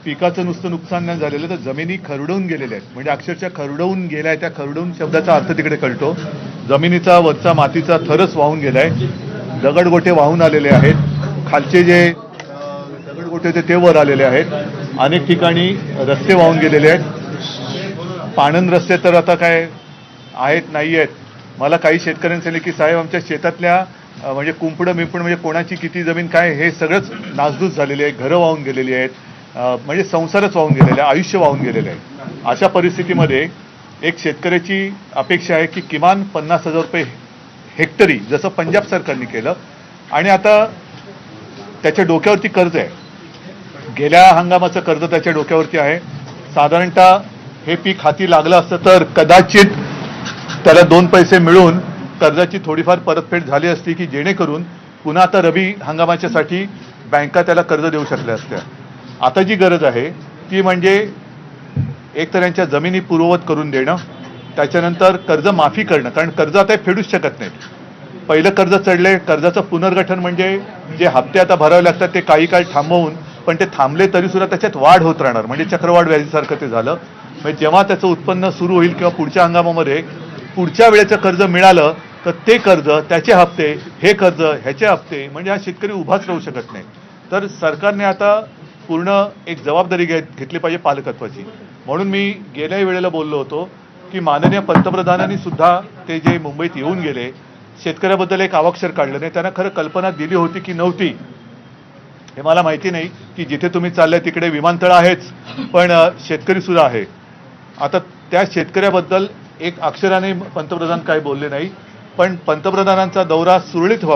पिकाचं नुसतं नुकसान नाही झालेलं, तर जमिनी खरडवून गेलेल्या आहेत. म्हणजे अक्षरशः खरडवून गेलाय. त्या खरडवून शब्दाचा अर्थ तिकडे कळतो. जमिनीचा वरचा मातीचा थरच वाहून गेलाय. दगडगोटे वाहून आलेले आहेत. खालचे जे दगडगोटे होते ते वर आलेले आहेत. अनेक ठिकाणी रस्ते वाहून गेलेले आहेत. पाणंद रस्ते तर आता काय आहेत नाही आहेत. मला काही शेतकऱ्यांनी सांगितले की साहेब आमच्या शेतातल्या म्हणजे कुंपडं मिंपड म्हणजे कोणाची किती जमीन काय हे सगळंच नासधूस झालेली आहे. घरं वाहून गेलेली आहेत. म्हणजे संसारच वाहून गेलेला आहे. आयुष्य वाहून गेलेलं आहे. अशा परिस्थितीमध्ये एक शेतकऱ्याची अपेक्षा आहे की किमान 50,000 रुपये हेक्टरी जसं पंजाब सरकारने केलं. आणि आता त्याच्या डोक्यावरती कर्ज आहे. गेल्या हंगामाचं कर्ज त्याच्या डोक्यावरती आहे. साधारणतः हे पीक हाती लागलं असतं तर कदाचित त्याला 2 पैसे मिळून कर्जाची थोडीफार परतफेड झाली असती की जेणेकरून पुन्हा आता रबी हंगामाच्यासाठी बँका त्याला कर्ज देऊ शकल्या असत्या. आता जी गरज आहे ती म्हणजे एक तर यांच्या जमिनी पूर्ववत करून देणं, त्याच्यानंतर कर्ज माफी करणं. कारण कर्ज आता फेडूच शकत नाहीत. पहिलं कर्ज चढले, कर्जाचं पुनर्गठन म्हणजे जे हप्ते आता भरावे लागतात ते काही काळ थांबवून, पण ते थांबले तरी सुद्धा त्याच्यात वाढ होत राहणार. म्हणजे चक्रवाढ व्याजीसारखं ते झालं. म्हणजे जेव्हा त्याचं उत्पन्न सुरू होईल किंवा पुढच्या हंगामामध्ये पुढच्या वेळेचं कर्ज मिळालं तर ते कर्ज, त्याचे हप्ते, हे कर्ज, ह्याचे हप्ते, म्हणजे हा शेतकरी उभाच राहू शकत नाही. तर सरकारने आता पूर्ण एक जबाबदारी घेतली पाहिजे पालकत्वाची. म्हणून मी गेल्याही वेळेला बोललो होतो की माननीय पंतप्रधानांनी सुद्धा ते जे मुंबईत येऊन गेले शेतकऱ्याबद्दल एक अवाक्षर काढलं नाही. त्यांना खरं कल्पना दिली होती की नव्हती हे मला माहिती नाही. की जिथे तुम्ही चाललाय तिकडे विमानतळ आहेच पण शेतकरी सुद्धा आहे. आता त्या शेतकऱ्याबद्दल एक अक्षराने पंतप्रधान काय बोलले नाही. पण पंतप्रधानांचा दौरा सुरळीत व्हावा